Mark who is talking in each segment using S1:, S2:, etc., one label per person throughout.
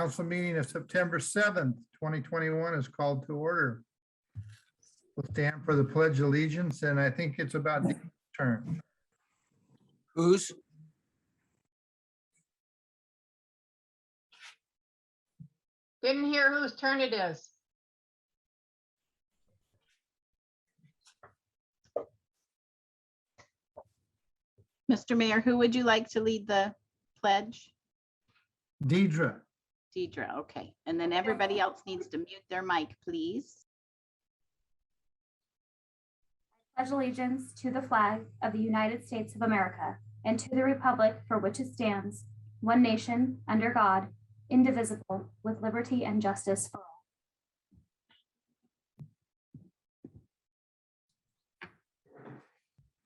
S1: Council meeting of September 7th, 2021 is called to order. We'll stand for the Pledge of Allegiance, and I think it's about Dean's turn.
S2: Who's?
S3: Didn't hear whose turn it is.
S4: Mr. Mayor, who would you like to lead the pledge?
S1: Deidre.
S4: Deidre, okay. And then everybody else needs to mute their mic, please.
S5: Pledge allegiance to the flag of the United States of America and to the republic for which it stands, one nation, under God, indivisible, with liberty and justice for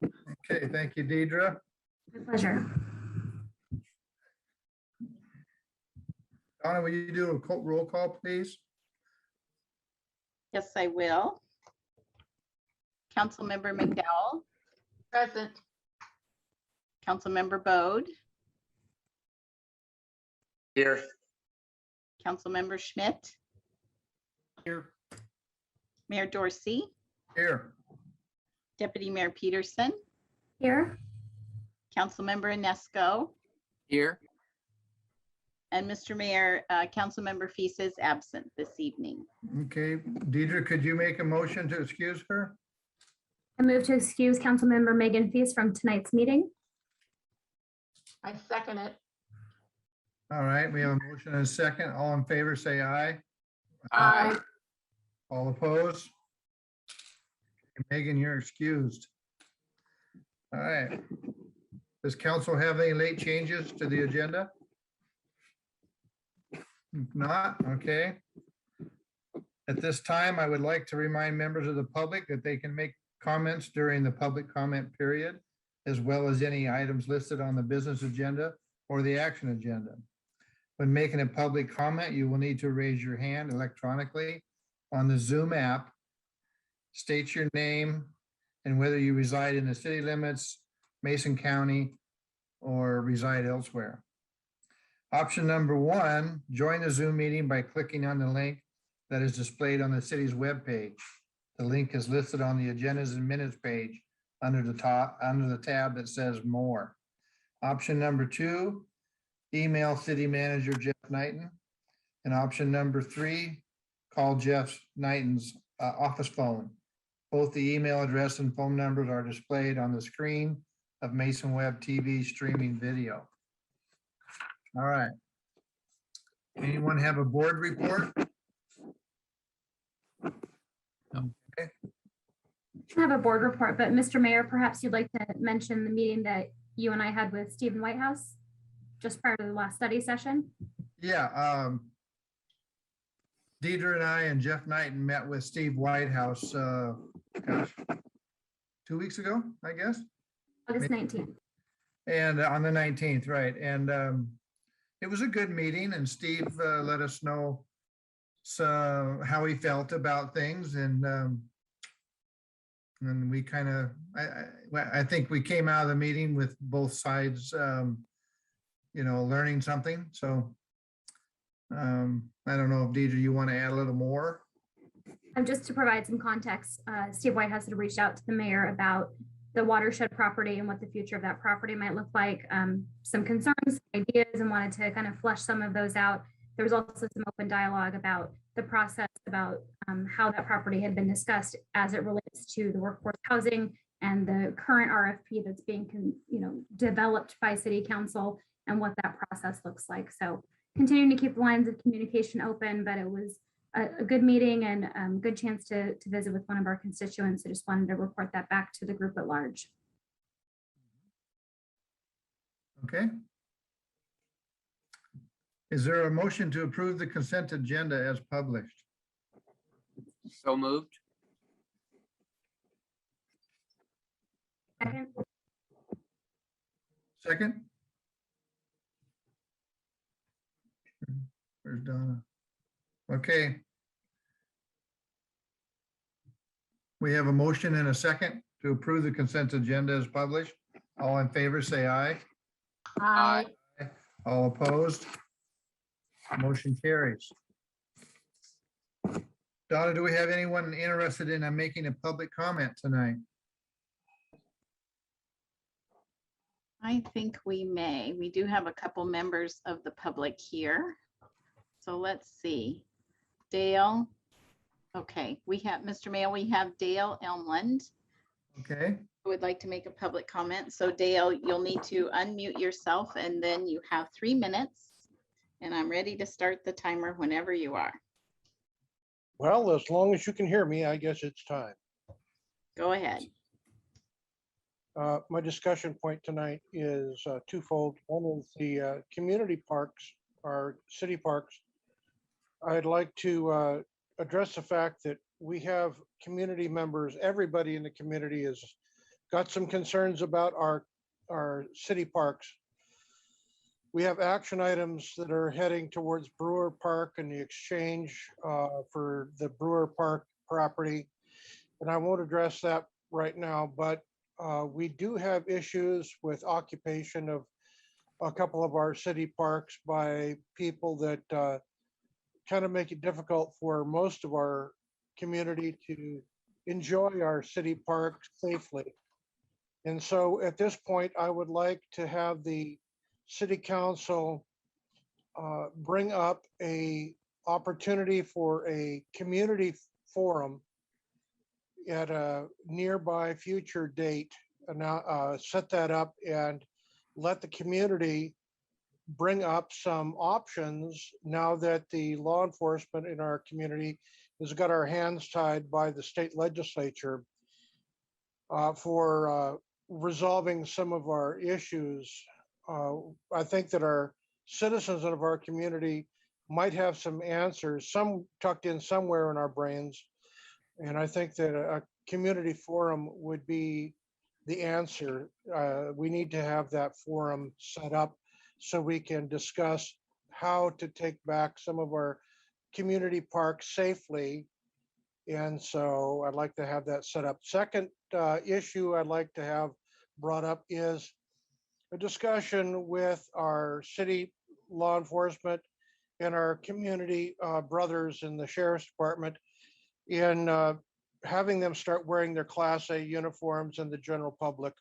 S5: all.
S1: Okay, thank you, Deidre.
S5: With pleasure.
S1: Donna, will you do a roll call, please?
S4: Yes, I will. Councilmember McDowell,
S3: Present.
S4: Councilmember Bode,
S2: Here.
S4: Councilmember Schmidt,
S1: Here.
S4: Mayor Dorsey,
S1: Here.
S4: Deputy Mayor Peterson,
S5: Here.
S4: Councilmember Inesco,
S2: Here.
S4: and Mr. Mayor, Councilmember Feast is absent this evening.
S1: Okay, Deidre, could you make a motion to excuse her?
S5: I move to excuse Councilmember Megan Feast from tonight's meeting.
S3: I second it.
S1: All right, we have a motion and a second. All in favor, say aye.
S3: Aye.
S1: All opposed? Megan, you're excused. All right. Does council have any late changes to the agenda? If not, okay. At this time, I would like to remind members of the public that they can make comments during the public comment period, as well as any items listed on the business agenda or the action agenda. When making a public comment, you will need to raise your hand electronically on the Zoom app, state your name and whether you reside in the city limits, Mason County, or reside elsewhere. Option number one, join the Zoom meeting by clicking on the link that is displayed on the city's webpage. The link is listed on the agendas and minutes page under the tab that says more. Option number two, email City Manager Jeff Knighton. And option number three, call Jeff Knighton's office phone. Both the email address and phone numbers are displayed on the screen of Mason Web TV streaming video. All right. Anyone have a board report?
S5: I have a board report, but Mr. Mayor, perhaps you'd like to mention the meeting that you and I had with Stephen Whitehouse just prior to the last study session.
S1: Yeah. Deidre and I and Jeff Knighton met with Steve Whitehouse, gosh, 2 weeks ago, I guess.
S5: August 19th.
S1: And on the 19th, right. And it was a good meeting, and Steve let us know how he felt about things. And we kind of, I think we came out of the meeting with both sides, learning something. So I don't know if Deidre, you want to add a little more?
S5: Just to provide some context, Steve Whitehouse had reached out to the mayor about the watershed property and what the future of that property might look like, some concerns, ideas, and wanted to kind of flesh some of those out. There was also some open dialogue about the process, about how that property had been discussed as it relates to the workforce housing and the current RFP that's being developed by City Council and what that process looks like. So continuing to keep the lines of communication open, but it was a good meeting and good chance to visit with one of our constituents. I just wanted to report that back to the group at large.
S1: Okay. Is there a motion to approve the consent agenda as published?
S2: So moved.
S5: Second.
S1: Second? Where's Donna? Okay. We have a motion and a second to approve the consent agenda as published. All in favor, say aye.
S3: Aye.
S1: All opposed? Motion carries. Donna, do we have anyone interested in making a public comment tonight?
S4: I think we may. We do have a couple members of the public here. So let's see. Dale. Okay, we have, Mr. Mayor, we have Dale Elmland
S1: Okay,
S4: who would like to make a public comment. So Dale, you'll need to unmute yourself and then you have 3 minutes. And I'm ready to start the timer whenever you are.
S6: Well, as long as you can hear me, I guess it's time.
S4: Go ahead.
S6: My discussion point tonight is twofold. One is the community parks, our city parks. I'd like to address the fact that we have community members, everybody in the community has got some concerns about our city parks. We have action items that are heading towards Brewer Park and the exchange for the Brewer Park property. And I won't address that right now, but we do have issues with occupation of a couple of our city parks by people that kind of make it difficult for most of our community to enjoy our city parks safely. And so at this point, I would like to have the City Council bring up a opportunity for a community forum at a nearby future date, and set that up and let the community bring up some options now that the law enforcement in our community has got our hands tied by the state legislature for resolving some of our issues. I think that our citizens of our community might have some answers, some tucked in somewhere in our brains. And I think that a community forum would be the answer. We need to have that forum set up so we can discuss how to take back some of our community parks safely. And so I'd like to have that set up. Second issue I'd like to have brought up is a discussion with our city law enforcement and our community brothers in the sheriff's department in having them start wearing their Class A uniforms in the general public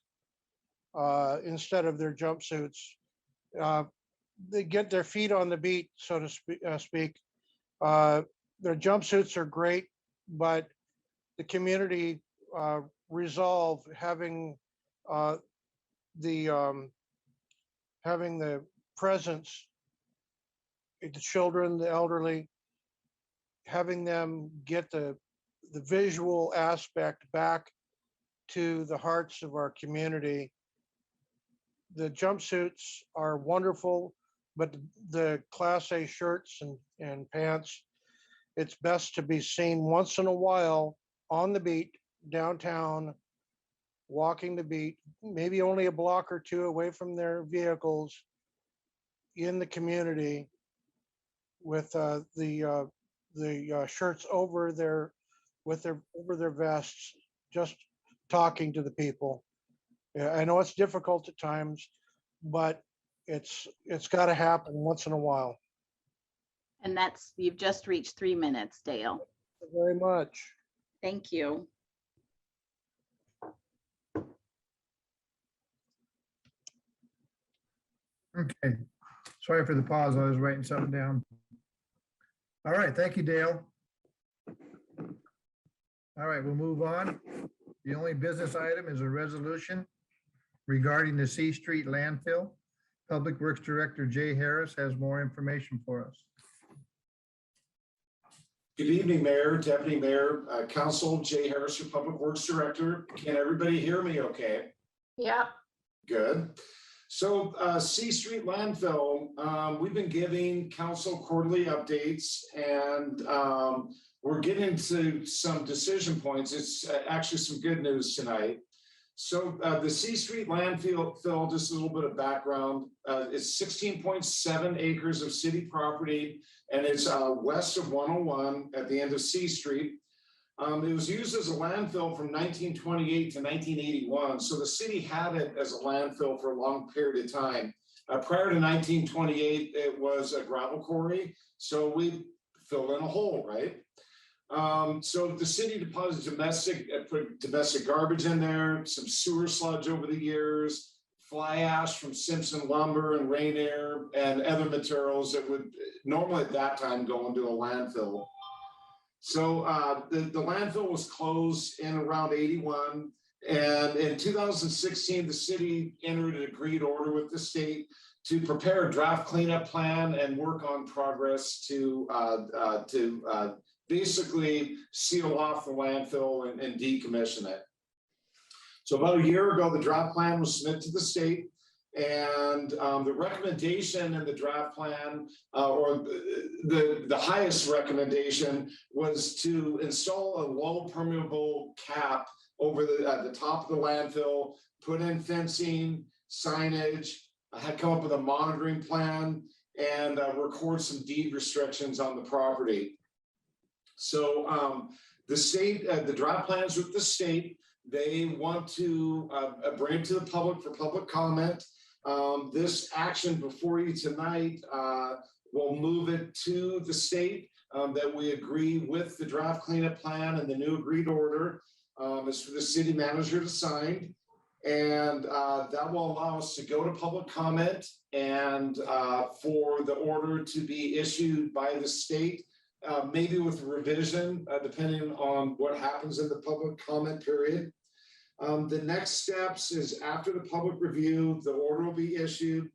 S6: instead of their jumpsuits. They get their feet on the beat, so to speak. Their jumpsuits are great, but the community resolve having the presence, the children, the elderly, having them get the visual aspect back to the hearts of our community. The jumpsuits are wonderful, but the Class A shirts and pants, it's best to be seen once in a while on the beat downtown, walking the beat, maybe only a block or two away from their vehicles in the community with the shirts over their vests, just talking to the people. Yeah, I know it's difficult at times, but it's got to happen once in a while.
S4: And you've just reached 3 minutes, Dale.
S6: Thank you very much.
S4: Thank you.
S1: okay. Sorry for the pause. I was writing something down. All right, thank you, Dale. All right, we'll move on. The only business item is a resolution regarding the C Street landfill. Public Works Director Jay Harris has more information for us.
S7: Good evening, Mayor, Deputy Mayor, Council, Jay Harris, your Public Works Director. Can everybody hear me okay?
S3: Yep.
S7: Good. So C Street landfill, we've been giving council quarterly updates, and we're getting to some decision points. It's actually some good news tonight. So the C Street landfill, just a little bit of background, it's 16.7 acres of city property, and it's west of 101 at the end of C Street. It was used as a landfill from 1928 to 1981. So the city had it as a landfill for a long period of time. Prior to 1928, it was a gravel quarry. So we filled in a hole, right? So the city deposits put domestic garbage in there, some sewer sludge over the years, fly ash from Simpson lumber and rain air and other materials that would normally at that time go into a landfill. So the landfill was closed in around 81. And in 2016, the city entered an agreed order with the state to prepare a draft cleanup plan and work on progress to basically seal off the landfill and decommission it. So about a year ago, the draft plan was submitted to the state, and the recommendation in the draft plan, or the highest recommendation, was to install a low permeable cap over the top of the landfill, put in fencing, signage. I had come up with a monitoring plan and record some deed restrictions on the property. So the state, the draft plans with the state, they want to bring it to the public for public comment. This action before you tonight will move it to the state that we agree with the draft cleanup plan and the new agreed order. Is for the city manager to sign. And that will allow us to go to public comment and for the order to be issued by the state, maybe with revision, depending on what happens in the public comment period. The next steps is after the public review, the order will be issued.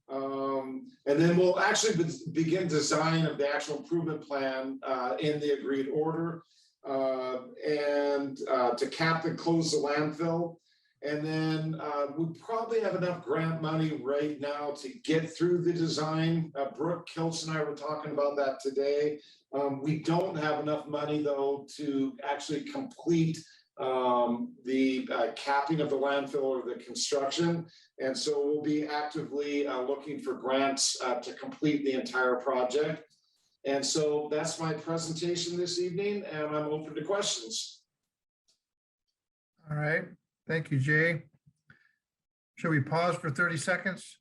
S7: And then we'll actually begin design of the actual improvement plan in the agreed order and to cap and close the landfill. And then we probably have enough grant money right now to get through the design. Brooke Kiltz and I were talking about that today. We don't have enough money though to actually complete the capping of the landfill or the construction. And so we'll be actively looking for grants to complete the entire project. And so that's my presentation this evening, and I'm open to questions.
S1: All right, thank you, Jay. Should we pause for 30 seconds?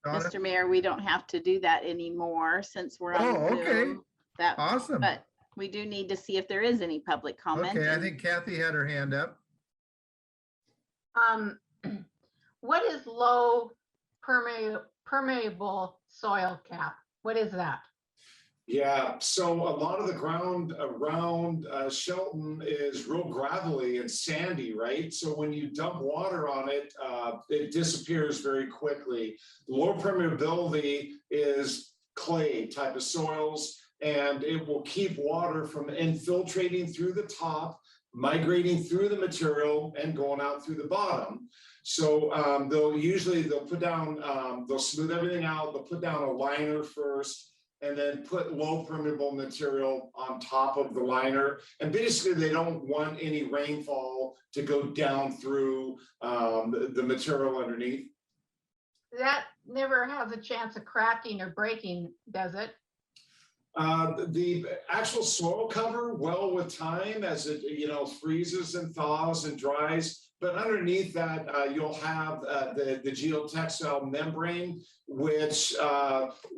S1: Donna?
S4: Mr. Mayor, we don't have to do that anymore since we're on
S1: Oh, okay.
S4: Zoom. That,
S1: Awesome.
S4: but we do need to see if there is any public comment.
S1: Okay, I think Kathy had her hand up.
S3: What is low permeable soil cap? What is that?
S7: Yeah, so a lot of the ground around Shelton is real gravelly and sandy, right? So when you dump water on it, it disappears very quickly. Low permeability is clay type of soils, and it will keep water from infiltrating through the top, migrating through the material, and going out through the bottom. So they'll put down, they'll smooth everything out, they'll put down a liner first, and then put low permeable material on top of the liner. And basically they don't want any rainfall to go down through the material underneath.
S3: That never has a chance of cracking or breaking, does it?
S7: The actual soil cover, well, with time as it freezes and thaws and dries, but underneath that you'll have the geotextile membrane, which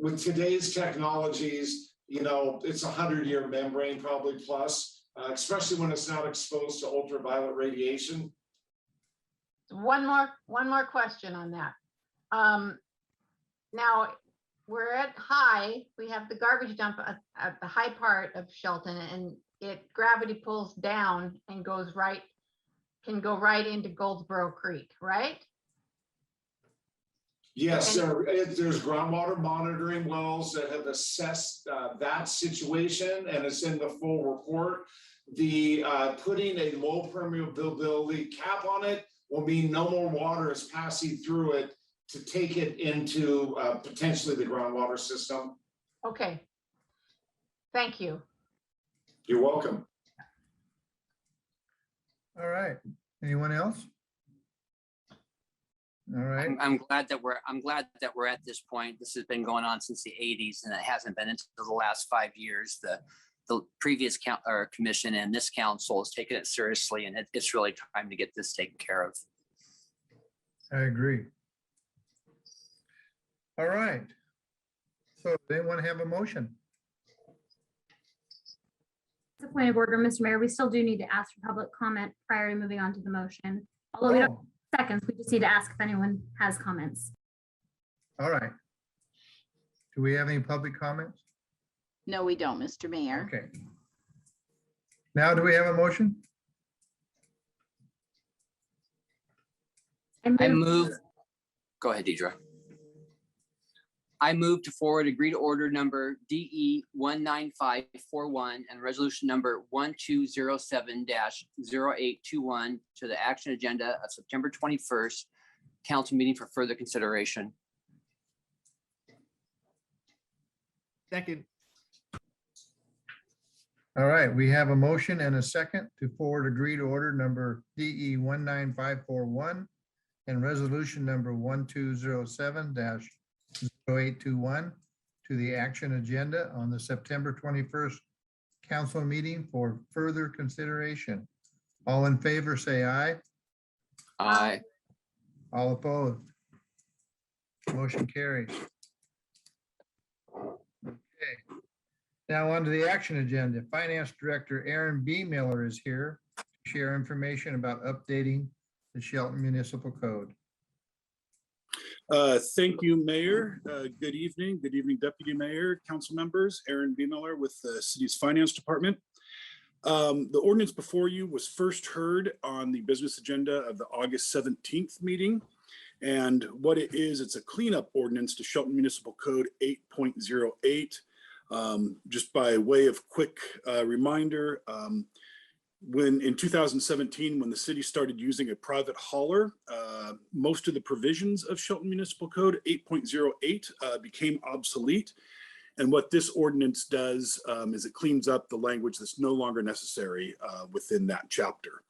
S7: with today's technologies, it's 100-year membrane probably plus, especially when it's not exposed to ultraviolet radiation.
S3: One more question on that. Now, we're at high, we have the garbage dump at the high part of Shelton, and gravity pulls down and can go right into Goldsboro Creek, right?
S7: Yes, there's groundwater monitoring wells that have assessed that situation, and it's in the full report. The putting a low permeability cap on it will mean no more water is passing through it to take it into potentially the groundwater system.
S3: Okay. Thank you.
S7: You're welcome.
S1: All right, anyone else? All right,
S2: I'm glad that we're at this point. This has been going on since the 80s, and it hasn't been until the last 5 years. The previous commission and this council has taken it seriously, and it's really time to get this taken care of.
S1: I agree. All right. So does anyone have a motion?
S5: It's a point of order, Mr. Mayor. We still do need to ask for public comment prior to moving on to the motion. Although we don't
S1: Oh,
S5: have seconds, we just need to ask if anyone has comments.
S1: all right. Do we have any public comments?
S4: No, we don't, Mr. Mayor.
S1: Okay. Now, do we have a motion?
S2: I move, go ahead, Deidre. I move to forward agreed order number DE 19541 and resolution number 1207-0821 to the action agenda of September 21st, council meeting for further consideration.
S8: Second.
S1: All right, we have a motion and a second to forward agreed order number DE 19541 and resolution number 1207-0821 to the action agenda on the September 21st council meeting for further consideration. All in favor, say aye.
S2: Aye.
S1: All opposed. Motion carries. Okay. Now on to the action agenda. Finance Director Aaron B. Miller is here to share information about updating the Shelton Municipal Code.
S9: Thank you, Mayor. Good evening. Good evening, Deputy Mayor, council members. Aaron B. Miller with the city's finance department. The ordinance before you was first heard on the business agenda of the August 17th meeting. And what it is, it's a cleanup ordinance to Shelton Municipal Code 8.08. Just by way of quick reminder, when in 2017, when the city started using a private hauler, most of the provisions of Shelton Municipal Code 8.08 became obsolete. And what this ordinance does is it cleans up the language that's no longer necessary within that chapter.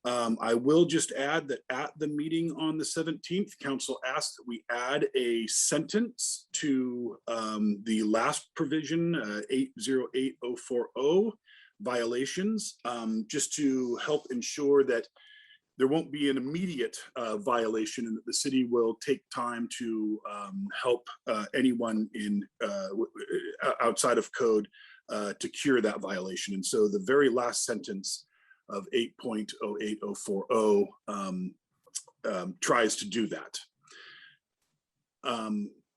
S9: I will just add that at the meeting on the 17th, council asked that we add a sentence to the last provision, 808040 violations, just to help ensure that there won't be an immediate violation and that the city will take time to help anyone in outside of code to cure that violation. And so the very last sentence of 8.08040 tries to do that.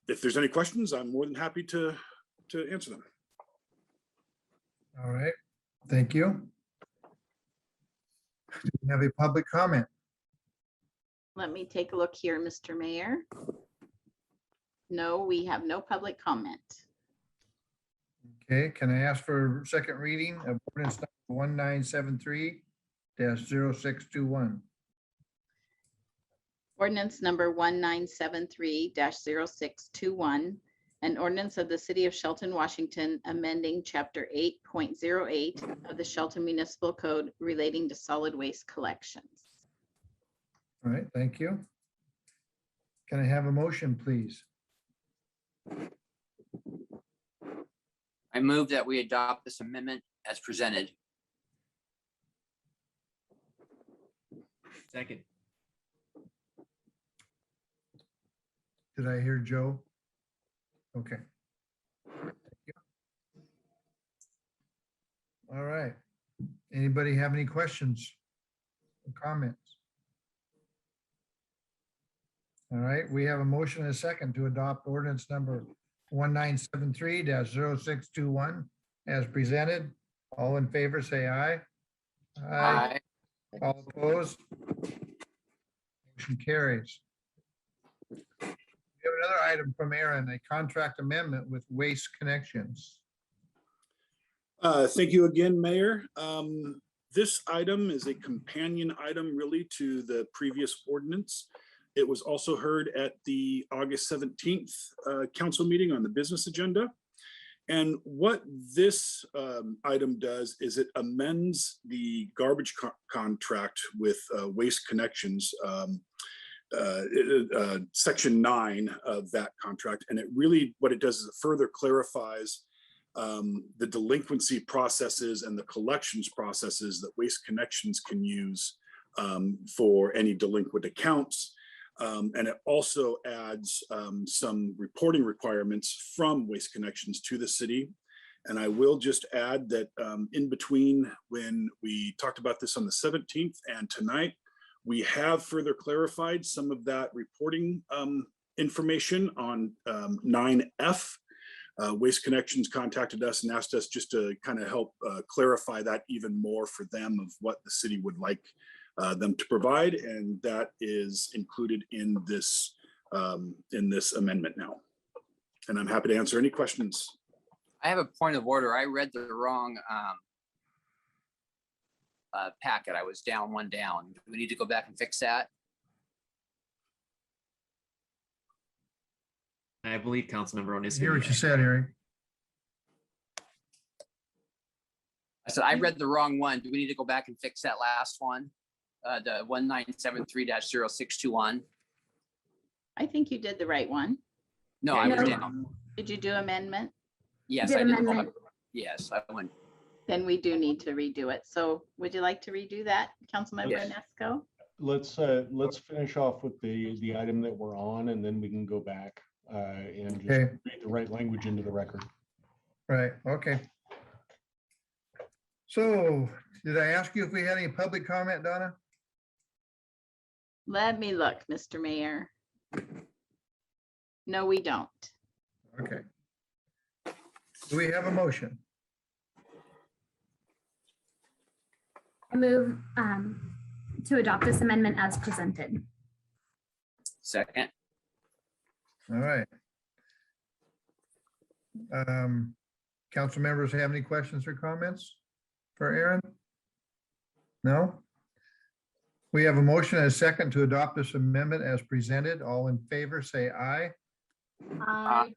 S9: If there's any questions, I'm more than happy to answer them.
S1: All right, thank you. Do we have a public comment?
S4: Let me take a look here, Mr. Mayor. No, we have no public comment.
S1: Okay, can I ask for second reading of ordinance number 1973-0621?
S4: Ordinance number 1973-0621, an ordinance of the city of Shelton, Washington, amending chapter 8.08 of the Shelton Municipal Code relating to solid waste collections.
S1: All right, thank you. Can I have a motion, please?
S2: I move that we adopt this amendment as presented.
S8: Second.
S1: Did I hear Joe? Okay. Thank you. All right. Anybody have any questions or comments? All right, we have a motion and a second to adopt ordinance number 1973-0621 as presented. All in favor, say aye.
S2: Aye.
S1: All opposed? Motion carries. We have another item from Aaron, a contract amendment with Waste Connections.
S9: Thank you again, Mayor. This item is a companion item really to the previous ordinance. It was also heard at the August 17th council meeting on the business agenda. And what this item does is it amends the garbage contract with Waste Connections, section 9 of that contract. And it really, what it does is it further clarifies the delinquency processes and the collections processes that Waste Connections can use for any delinquent accounts. And it also adds some reporting requirements from Waste Connections to the city. And I will just add that in between when we talked about this on the 17th and tonight, we have further clarified some of that reporting information on 9F. Waste Connections contacted us and asked us just to kind of help clarify that even more for them of what the city would like them to provide. And that is included in this amendment now. And I'm happy to answer any questions.
S2: I have a point of order. I read the wrong packet. I was down one down. Do we need to go back and fix that?
S8: I believe Councilmember Oniski.
S1: Hear what you said, Eric.
S2: I said, I read the wrong one. Do we need to go back and fix that last one? The 1973-0621?
S4: I think you did the right one.
S2: No, I was
S5: No.
S2: down.
S4: Did you do amendment?
S2: Yes,
S5: Did
S2: I did.
S5: amendment.
S2: Yes, I went.
S4: Then we do need to redo it. So would you like to redo that, Councilmember
S2: Yes.
S4: Onesco?
S10: Let's finish off with the item that we're on, and then we can go back and just
S1: Okay.
S10: read the right language into the record.
S1: Right, okay. So did I ask you if we had any public comment, Donna?
S4: Let me look, Mr. Mayor. No, we don't.
S1: Okay. Do we have a motion?
S5: I move to adopt this amendment as presented.
S2: Second.
S1: All right. Council members have any questions or comments for Aaron? No? We have a motion and a second to adopt this amendment as presented. All in favor, say aye.
S3: Aye.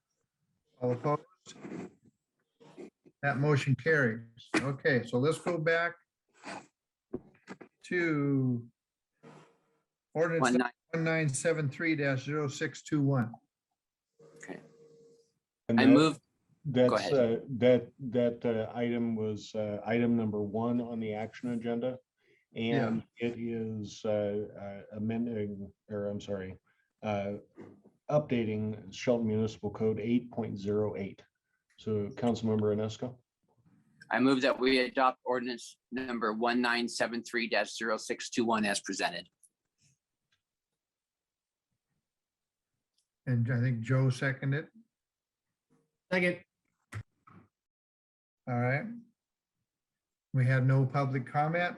S1: All opposed? That motion carries. Okay, so let's go back to ordinance 1973-0621.
S10: And
S2: I
S10: that-
S2: move.
S10: That's
S2: ahead.
S10: that item was item number 1 on the action agenda, and it is amending, or I'm sorry, updating Shelton Municipal Code 8.08. So Councilmember Onesco.
S2: I move that we adopt ordinance number 1973-0621 as presented.
S1: And I think Joe seconded it.
S8: Second.
S1: All right. We had no public comment.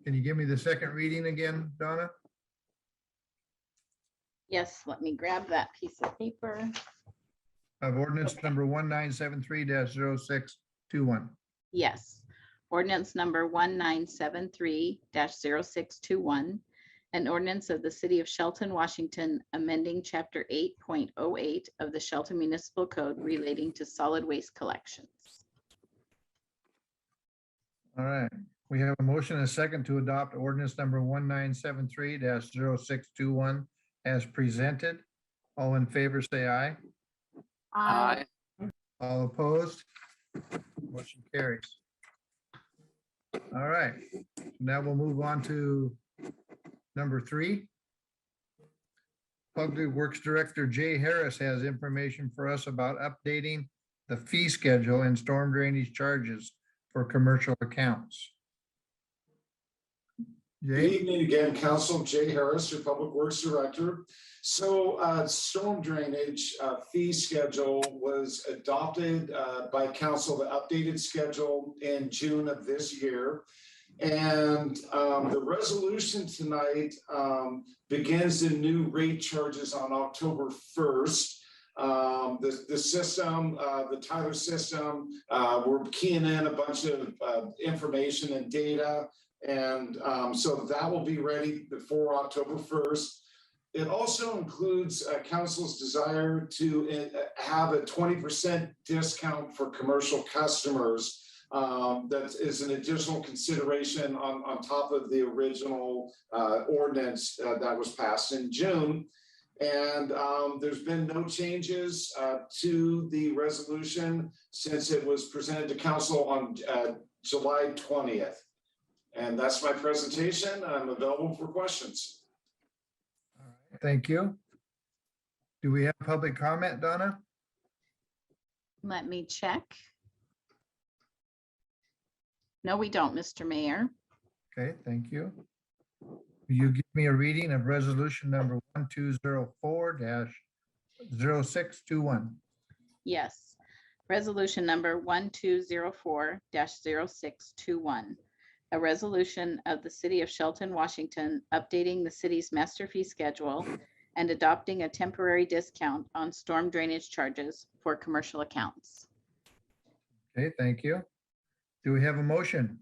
S1: Can you give me the second reading again, Donna?
S4: Yes, let me grab that piece of paper.
S1: Of ordinance number 1973-0621.
S4: Yes. Ordinance number 1973-0621. An ordinance of the city of Shelton, Washington, amending chapter 8.08 of the Shelton Municipal Code relating to solid waste collections.
S1: All right. We have a motion and a second to adopt ordinance number 1973-0621 as presented. All in favor, say aye.
S3: Aye.
S1: All opposed? Motion carries. All right, now we'll move on to number 3. Public Works Director Jay Harris has information for us about updating the fee schedule and storm drainage charges for commercial accounts.
S7: Good
S1: Jay?
S7: evening again, Council. Jay Harris, your Public Works Director. So storm drainage fee schedule was adopted by council, the updated schedule in June of this year. And the resolution tonight begins the new rate charges on October 1st. The system, the Tyler system, we're keying in a bunch of information and data. And so that will be ready before October 1st. It also includes council's desire to have a 20% discount for commercial customers. That is an additional consideration on top of the original ordinance that was passed in June. And there's been no changes to the resolution since it was presented to council on July 20th. And that's my presentation. I'm available for questions.
S1: thank you. Do we have public comment, Donna?
S4: Let me check. No, we don't, Mr. Mayor.
S1: Okay, thank you. Will you give me a reading of resolution number 1204-0621?
S4: Yes. Resolution number 1204-0621. A resolution of the City of Shelton, Washington, updating the city's master fee schedule and adopting a temporary discount on storm drainage charges for commercial accounts.
S1: Okay, thank you. Do we have a motion?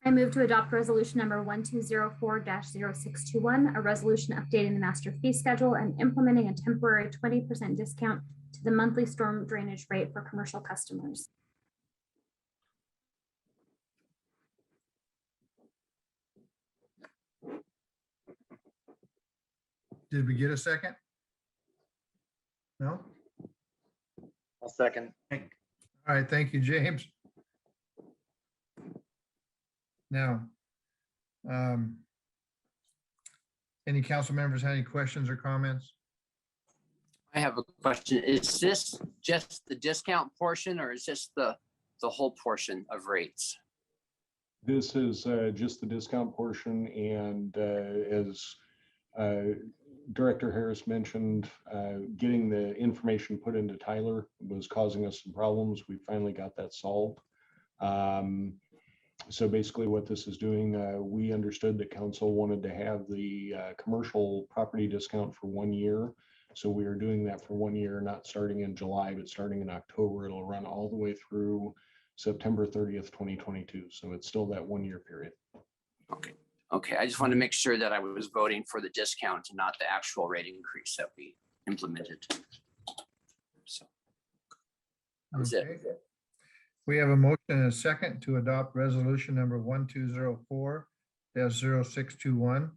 S5: I move to adopt resolution number 1204-0621, a resolution updating the master fee schedule and implementing a temporary 20% discount to the monthly storm drainage rate for commercial customers.
S1: Did we get a second? No?
S8: I'll second.
S1: All right, thank you, James. Now, any council members have any questions or comments?
S2: I have a question. Is this just the discount portion or is this the whole portion of rates?
S10: This is just the discount portion, and as Director Harris mentioned, getting the information put into Tyler was causing us some problems. We finally got that solved. So basically what this is doing, we understood that council wanted to have the commercial property discount for 1 year. So we are doing that for 1 year, not starting in July, but starting in October. It'll run all the way through September 30th, 2022. So it's still that 1 year period.
S2: Okay. Okay. I just want to make sure that I was voting for the discount and not the actual rate increase that we implemented. So that was it.
S1: Okay. We have a motion and a second to adopt resolution number 1204-0621.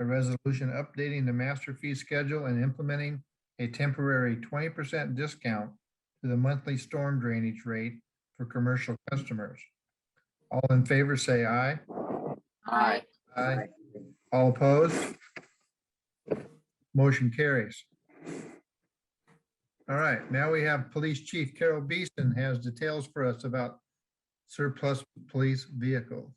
S1: A resolution updating the master fee schedule and implementing a temporary 20% discount to the monthly storm drainage rate for commercial customers. All in favor, say aye.
S2: Aye.
S1: Aye. All opposed? Motion carries. All right, now we have Police Chief Carol Beeson has details for us about surplus police vehicles.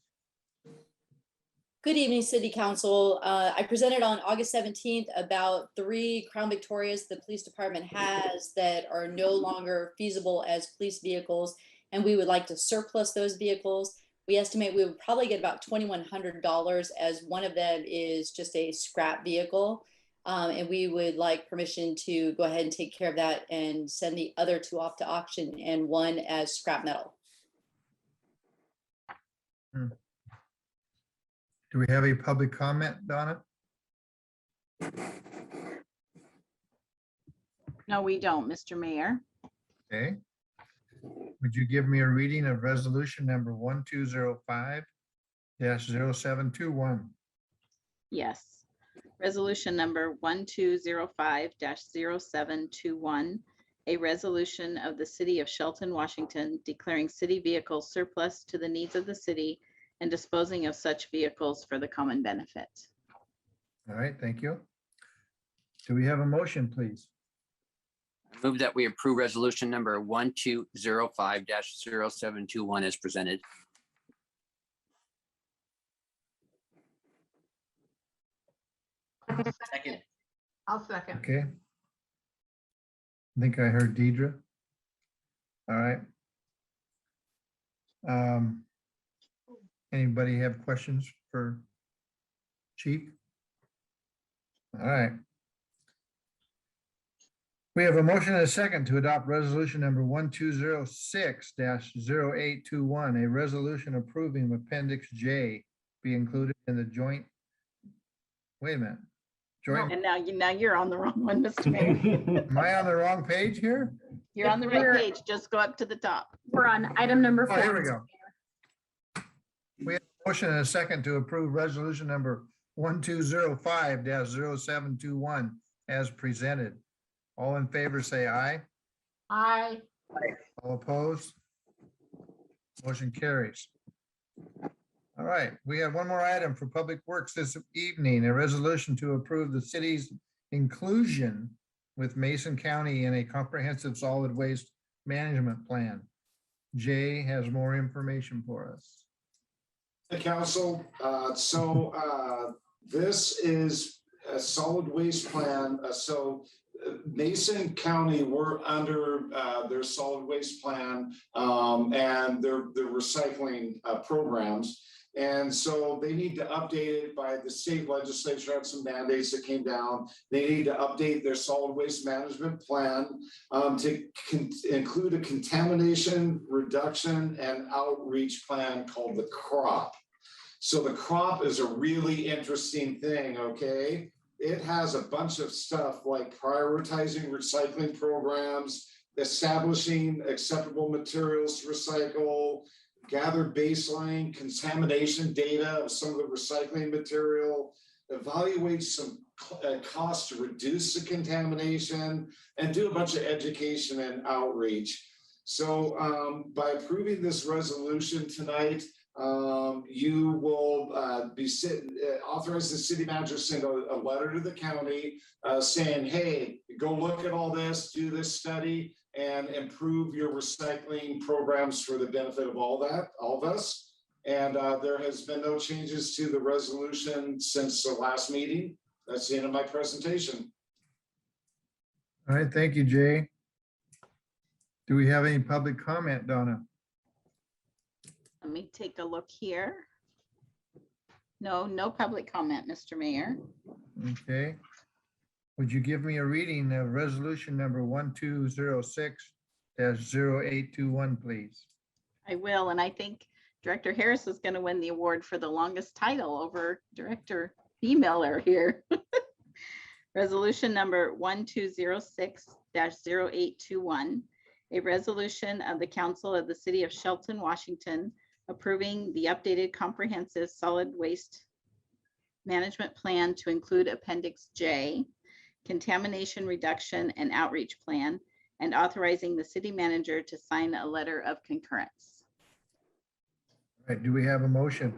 S11: Good evening, City Council. I presented on August 17th about 3 Crown Victorias the police department has that are no longer feasible as police vehicles, and we would like to surplus those vehicles. We estimate we would probably get about $2,100 as one of them is just a scrap vehicle. And we would like permission to go ahead and take care of that and send the other 2 off to auction and one as scrap metal.
S1: Do we have a public comment, Donna?
S4: No, we don't, Mr. Mayor.
S1: Okay. Would you give me a reading of resolution number 1205-0721?
S4: Yes. Resolution number 1205-0721, a resolution of the City of Shelton, Washington, declaring city vehicles surplus to the needs of the city and disposing of such vehicles for the common benefit.
S1: All right, thank you. Do we have a motion, please?
S2: I move that we approve resolution number 1205-0721 as presented.
S8: Second.
S3: I'll second.
S1: Okay. I think I heard Deidre. All right. Anybody have questions for Chief? All right. We have a motion and a second to adopt resolution number 1206-0821, a resolution approving Appendix J be included in the joint. Wait a minute. Joint,
S4: And now you're on the wrong one, Mr. Mayor.
S1: am I on the wrong page here?
S4: You're on the right page. Just go up to the top.
S5: We're on item number
S1: Oh,
S5: 4.
S1: here we go. We have a motion and a second to approve resolution number 1205-0721 as presented. All in favor, say aye.
S3: Aye.
S1: All opposed? Motion carries. All right, we have one more item for Public Works this evening, a resolution to approve the city's inclusion with Mason County in a comprehensive solid waste management plan. Jay has more information for us.
S7: The council, this is a solid waste plan. Mason County, we're under their solid waste plan and their recycling programs. And so they need to update it by the state legislature, had some mandates that came down. They need to update their solid waste management plan to include a contamination reduction and outreach plan called the CROP. So the CROP is a really interesting thing, okay? It has a bunch of stuff like prioritizing recycling programs, establishing acceptable materials to recycle, gather baseline contamination data of some of the recycling material, evaluate some costs to reduce the contamination, and do a bunch of education and outreach. So by approving this resolution tonight, you will be authorize the city manager to send a letter to the county saying, hey, go look at all this, do this study, and improve your recycling programs for the benefit of all of us. And there has been no changes to the resolution since the last meeting. That's the end of my presentation.
S1: All right, thank you, Jay. Do we have any public comment, Donna?
S4: Let me take a look here. No public comment, Mr. Mayor.
S1: Okay. Would you give me a reading of resolution number 1206-0821, please?
S4: I will, and I think Director Harris is going to win the award for the longest title over Director B. Miller here. Resolution number 1206-0821, a resolution of the Council of the City of Shelton, Washington, approving the updated comprehensive solid waste management plan to include Appendix J, contamination reduction and outreach plan, and authorizing the city manager to sign a letter of concurrence.
S1: All right, do we have a motion?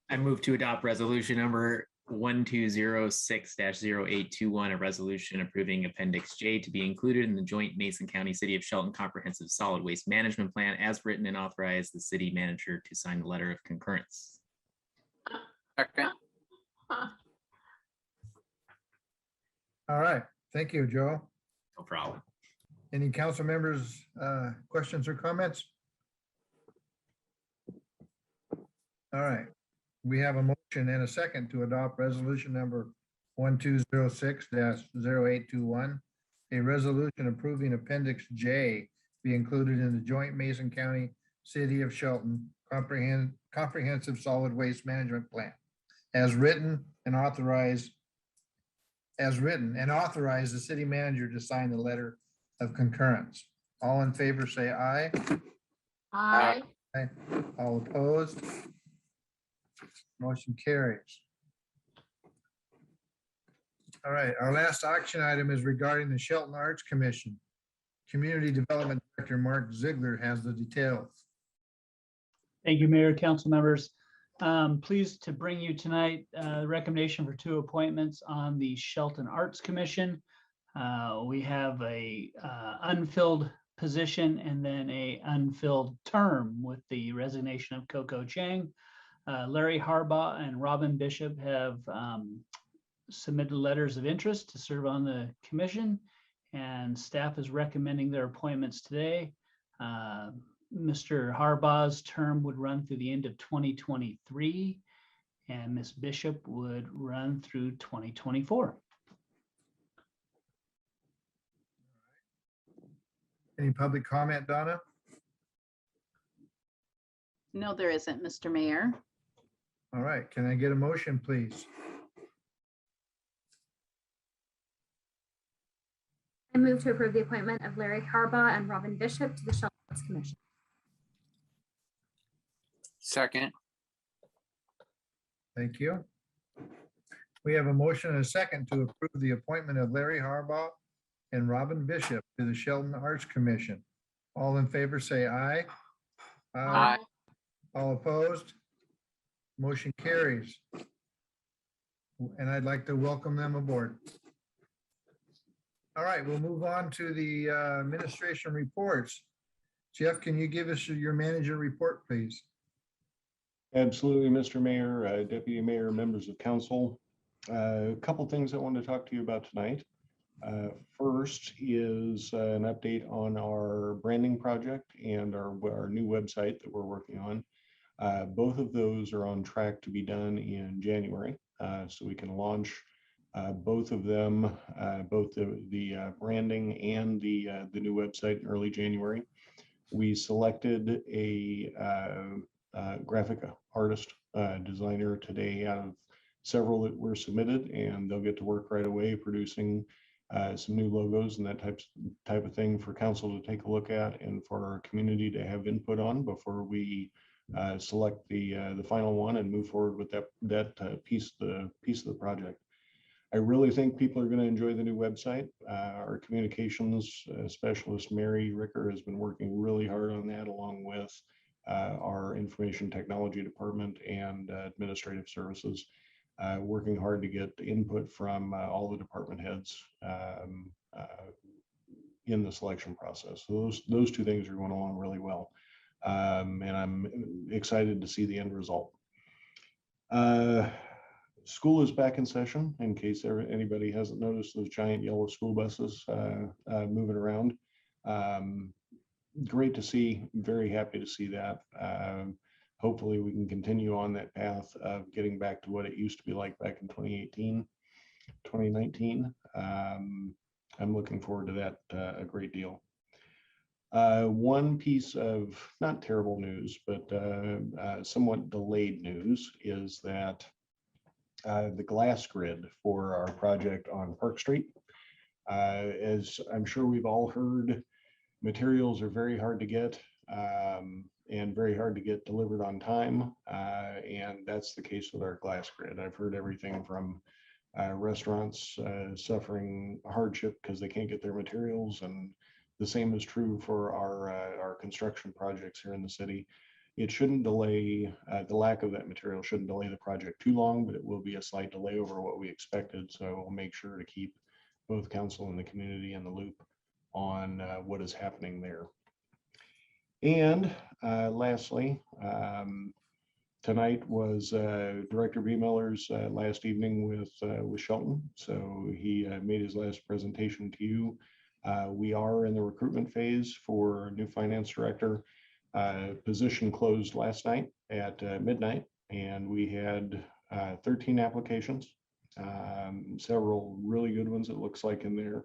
S12: I move to adopt resolution number 1206-0821, a resolution approving Appendix J to be included in the joint Mason County City of Shelton Comprehensive Solid Waste Management Plan as written, and authorize the city manager to sign the letter of concurrence.
S2: Okay.
S1: All right, thank you, Joe.
S12: No problem.
S1: Any council members, questions or comments? All right, we have a motion and a second to adopt resolution number 1206-0821, a resolution approving Appendix J be included in the joint Mason County City of Shelton Comprehensive Solid Waste Management Plan as written and authorize the city manager to sign the letter of concurrence. All in favor, say aye.
S3: Aye.
S1: Aye. All opposed? Motion carries. All right, our last action item is regarding the Shelton Arts Commission. Community Development Director Mark Ziegler has the details.
S13: Thank you, Mayor, council members. Pleased to bring you tonight the recommendation for 2 appointments on the Shelton Arts Commission. We have a unfilled position and then a unfilled term with the resignation of Coco Chang. Larry Harbaugh and Robin Bishop have submitted letters of interest to serve on the commission, and staff is recommending their appointments today. Mr. Harbaugh's term would run through the end of 2023, and Ms. Bishop would run through 2024.
S1: Any public comment, Donna?
S4: No, there isn't, Mr. Mayor.
S1: All right, can I get a motion, please?
S5: I move to approve the appointment of Larry Harbaugh and Robin Bishop to the Shelton Arts Commission.
S2: Second.
S1: Thank you. We have a motion and a second to approve the appointment of Larry Harbaugh and Robin Bishop to the Shelton Arts Commission. All in favor, say aye.
S2: Aye.
S1: All opposed? Motion carries. And I'd like to welcome them aboard. All right, we'll move on to the administration reports. Jeff, can you give us your manager report, please?
S10: Absolutely, Mr. Mayor, Deputy Mayor, members of council. A couple things I want to talk to you about tonight. First is an update on our branding project and our new website that we're working on. Both of those are on track to be done in January, so we can launch both of them, both the branding and the new website in early January. We selected a graphic artist designer today out of several that were submitted, and they'll get to work right away producing some new logos and that type of thing for council to take a look at and for our community to have input on before we select the final one and move forward with that piece of the project. I really think people are going to enjoy the new website. Our communications specialist, Mary Ricker, has been working really hard on that, along with our information technology department and administrative services, working hard to get input from all the department heads in the selection process. So those two things are going along really well. And I'm excited to see the end result. School is back in session, in case anybody hasn't noticed those giant yellow school buses moving around. Great to see, very happy to see that. Hopefully we can continue on that path of getting back to what it used to be like back in 2018, 2019. I'm looking forward to that a great deal. One piece of not terrible news, but somewhat delayed news is that the glass grid for our project on Park Street. As I'm sure we've all heard, materials are very hard to get and very hard to get delivered on time. And that's the case with our glass grid. I've heard everything from restaurants suffering hardship because they can't get their materials, and the same is true for our construction projects here in the city. It shouldn't delay, the lack of that material shouldn't delay the project too long, but it will be a slight delay over what we expected. So we'll make sure to keep both council and the community in the loop on what is happening there. And lastly, tonight was Director B. Miller's last evening with Shelton. So he made his last presentation to you. We are in the recruitment phase for new finance director. Position closed last night at midnight, and we had 13 applications, several really good ones, it looks like, in there.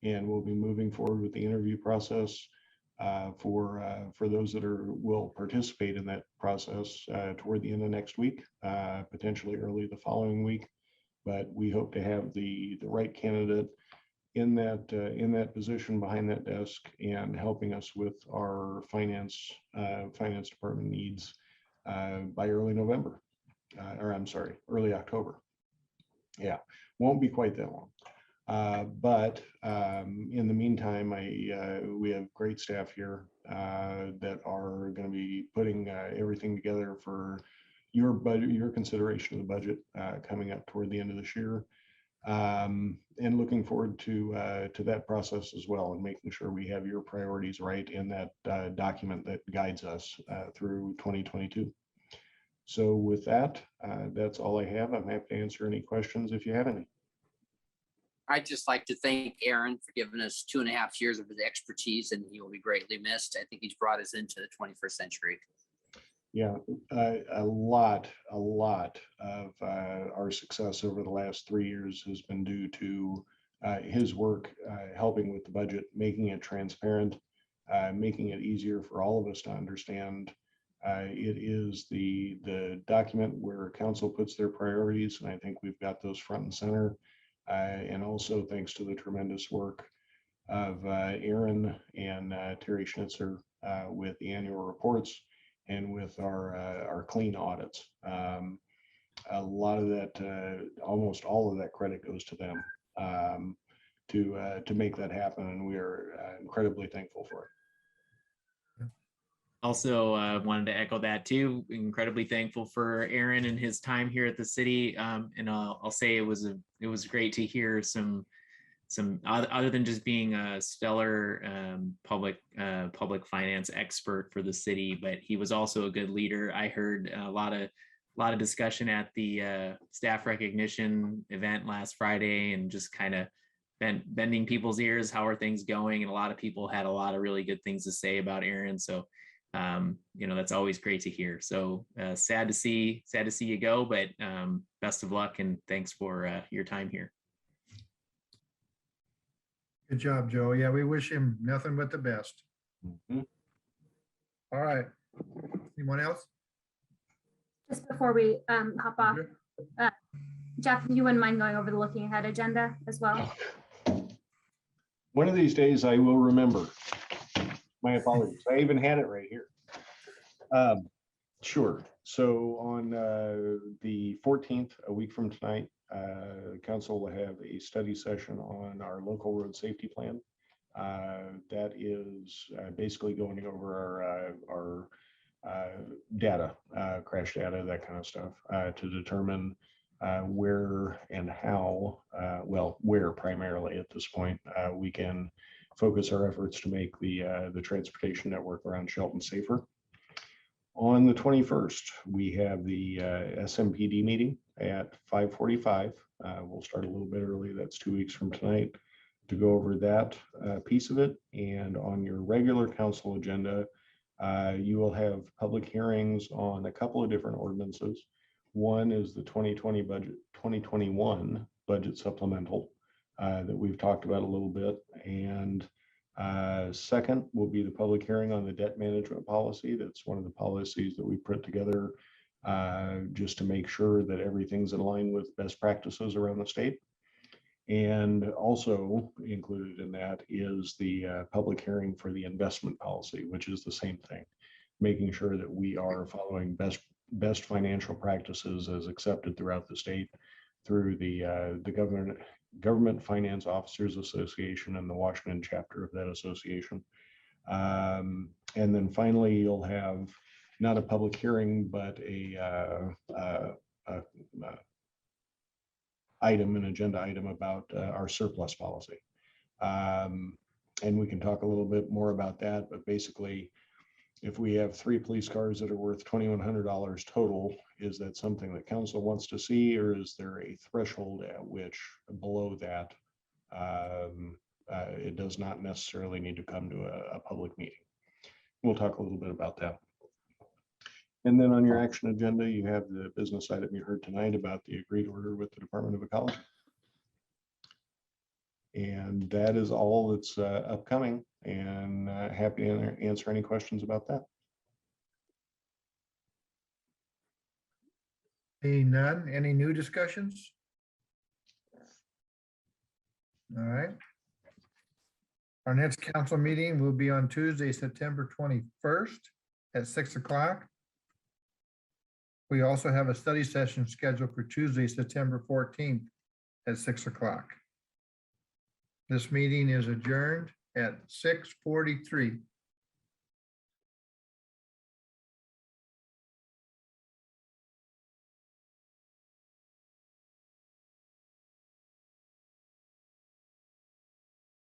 S10: And we'll be moving forward with the interview process for those that will participate in that process toward the end of next week, potentially early the following week. But we hope to have the right candidate in that position behind that desk and helping us with our finance department needs by early November, or I'm sorry, early October. Yeah, won't be quite that long. But in the meantime, we have great staff here that are going to be putting everything together for your budget, your consideration of the budget coming up toward the end of this year. And looking forward to that process as well, and making sure we have your priorities right in that document that guides us through 2022. So with that, that's all I have. I'm happy to answer any questions if you have any.
S2: I'd just like to thank Aaron for giving us 2.5 years of his expertise, and he will be greatly missed. I think he's brought us into the 21st century.
S10: Yeah, a lot of our success over the last 3 years has been due to his work helping with the budget, making it transparent, making it easier for all of us to understand. It is the document where council puts their priorities, and I think we've got those front and center. And also thanks to the tremendous work of Aaron and Terry Schnitzer with the annual reports and with our clean audits. A lot of that, almost all of that credit goes to them to make that happen, and we are incredibly thankful for it.
S12: Also, wanted to echo that too. Incredibly thankful for Aaron and his time here at the city. And I'll say it was great to hear some other than just being a stellar public finance expert for the city, but he was also a good leader. I heard a lot of discussion at the staff recognition event last Friday, and just kind of bending people's ears. How are things going? And a lot of people had a lot of really good things to say about Aaron. So that's always great to hear. So sad to see you go, but best of luck and thanks for your time here.
S1: Good job, Joe. Yeah, we wish him nothing but the best.
S10: Mhm.
S1: All right. Anyone else?
S5: Just before we hop off, Jeff, you wouldn't mind going over the looking ahead agenda as well?
S10: One of these days I will remember. My apologies. I even had it right here. Sure. So on the 14th, a week from tonight, council will have a study session on our local road safety plan. That is basically going over our data, crash data, that kind of stuff, to determine where and how, where primarily at this point, we can focus our efforts to make the transportation network around Shelton safer. On the 21st, we have the SMPD meeting at 5:45. We'll start a little bit early. That's 2 weeks from tonight, to go over that piece of it. And on your regular council agenda, you will have public hearings on a couple of different ordinances. One is the 2021 budget supplemental that we've talked about a little bit. And second will be the public hearing on the debt management policy. That's one of the policies that we put together just to make sure that everything's in line with best practices around the state. And also included in that is the public hearing for the investment policy, which is the same thing, making sure that we are following best financial practices as accepted throughout the state through the Government Finance Officers Association and the Washington chapter of that association. And then finally, you'll have not a public hearing, but an agenda item about our surplus policy. And we can talk a little bit more about that, but basically, if we have 3 police cars that are worth $2,100 total, is that something that council wants to see, or is there a threshold at which below that it does not necessarily need to come to a public meeting? We'll talk a little bit about that. And then on your action agenda, you have the business item you heard tonight about the agreed order with the Department of Ecology. And that is all that's upcoming, and happy to answer any questions about that.
S1: Seeing none, any new discussions? All right. Our next council meeting will be on Tuesday, September 21st at 6 o'clock. We also have a study session scheduled for Tuesday, September 14th at 6 o'clock. This meeting is adjourned at 6:43.